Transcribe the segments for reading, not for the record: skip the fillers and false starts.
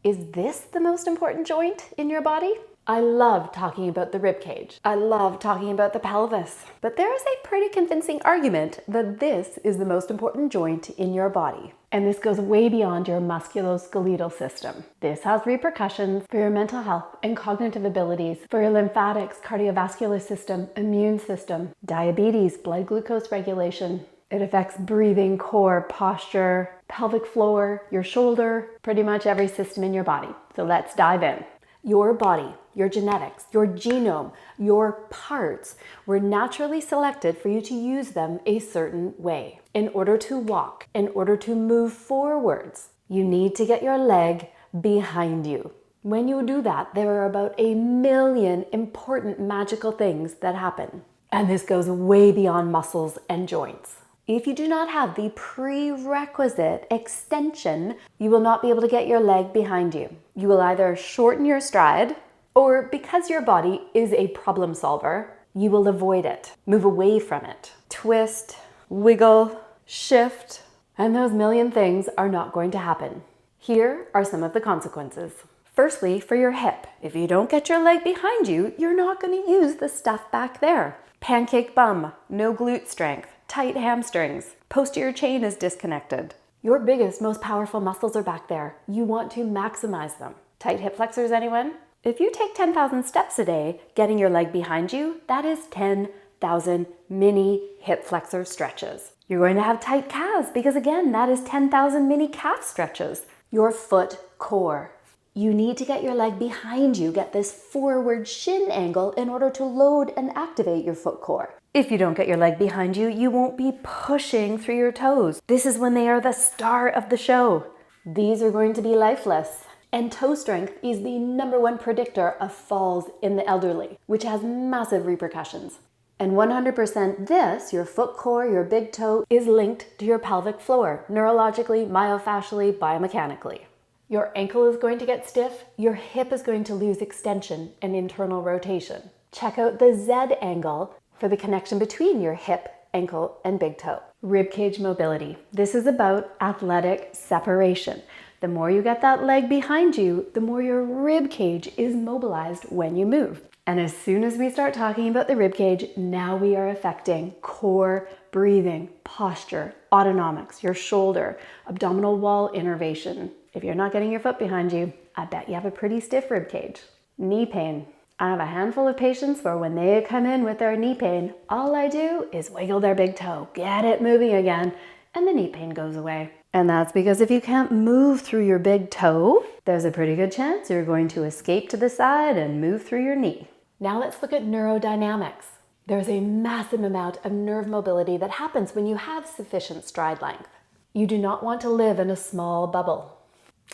Is this the most important joint in your body? I love talking about the ribcage. I love talking about the pelvis. But there is a pretty convincing argument that this is the most important joint in your body. And this goes way beyond your musculoskeletal system. This has repercussions for your mental health and cognitive abilities, for your lymphatics, cardiovascular system, immune system, diabetes, blood glucose regulation. It affects breathing, core, posture, pelvic floor, your shoulder, pretty much every system in your body. So let's dive in. Your body, your genetics, your genome, your parts were naturally selected for you to use them a certain way. In order to walk, in order to move forwards, you need to get your leg behind you. When you do that, there are about 1 million important magical things that happen. And this goes way beyond muscles and joints. If you do not have the prerequisite extension, you will not be able to get your leg behind you. You will either shorten your stride, or because your body is a problem solver, you will avoid it, move away from it, twist, wiggle, shift, and those million things are not going to happen. Here are some of the consequences. Firstly, for your hip, if you don't get your leg behind you, you're not going to use the stuff back there. Pancake bum, no glute strength, tight hamstrings, posterior chain is disconnected. Your biggest, most powerful muscles are back there. You want to maximize them. Tight hip flexors, anyone? If you take 10,000 steps a day, getting your leg behind you, that is 10,000 mini hip flexor stretches. You're going to have tight calves because again, that is 10,000 mini calf stretches. Your foot core. You need to get your leg behind you, get this forward shin angle in order to load and activate your foot core. If you don't get your leg behind you, you won't be pushing through your toes. This is when they are the star of the show. These are going to be lifeless. And toe strength is the #1 predictor of falls in the elderly, which has massive repercussions. And 100% this, your foot core, your big toe, is linked to your pelvic floor, neurologically, myofascially, biomechanically. Your ankle is going to get stiff, your hip is going to lose extension and internal rotation. Check out the Z angle for the connection between your hip, ankle, and big toe. Ribcage mobility. This is about athletic separation. The more you get that leg behind you, the more your ribcage is mobilized when you move. And as soon as we start talking about the ribcage, now we are affecting core, breathing, posture, autonomics, your shoulder, abdominal wall innervation. If you're not getting your foot behind you, I bet you have a pretty stiff ribcage. Knee pain. I have a handful of patients where when they come in with their knee pain, all I do is wiggle their big toe, get it moving again, and the knee pain goes away. And that's because if you can't move through your big toe, there's a pretty good chance you're going to escape to the side and move through your knee. Now let's look at neurodynamics. There's a massive amount of nerve mobility that happens when you have sufficient stride length. You do not want to live in a small bubble.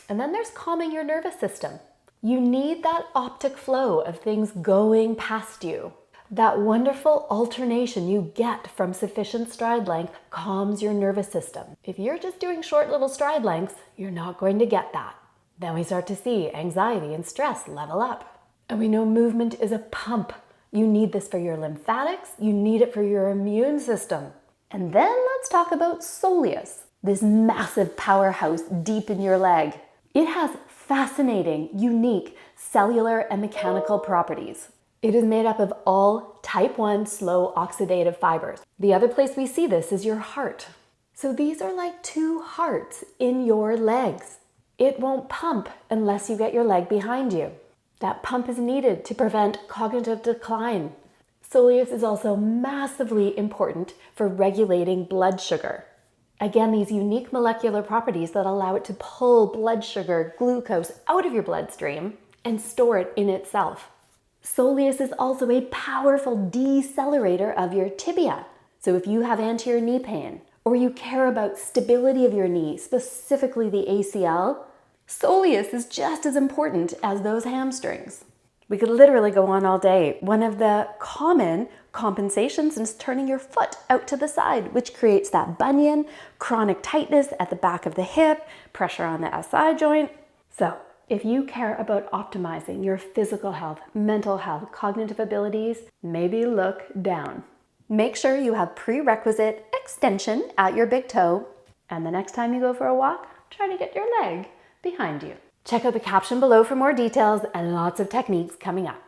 And then there's calming your nervous system. You need that optic flow of things going past you. That wonderful alternation you get from sufficient stride length calms your nervous system. If you're just doing short little stride lengths, you're not going to get that. Then we start to see anxiety and stress level up. And we know movement is a pump. You need this for your lymphatics, you need it for your immune system. And then let's talk about soleus, this massive powerhouse deep in your leg. It has fascinating, unique cellular and mechanical properties. It is made up of all type 1 slow oxidative fibers. The other place we see this is your heart. So these are like 2 hearts in your legs. It won't pump unless you get your leg behind you. That pump is needed to prevent cognitive decline. Soleus is also massively important for regulating blood sugar. Again, these unique molecular properties that allow it to pull blood sugar, glucose out of your bloodstream and store it in itself. Soleus is also a powerful decelerator of your tibia. So if you have anterior knee pain, or you care about stability of your knee, specifically the ACL, soleus is just as important as those hamstrings. We could literally go on all day. One of the common compensations is turning your foot out to the side, which creates that bunion, chronic tightness at the back of the hip, pressure on the SI joint. So if you care about optimizing your physical health, mental health, cognitive abilities, maybe look down. Make sure you have prerequisite extension at your big toe, and the next time you go for a walk, try to get your leg behind you. Check out the caption below for more details and lots of techniques coming up.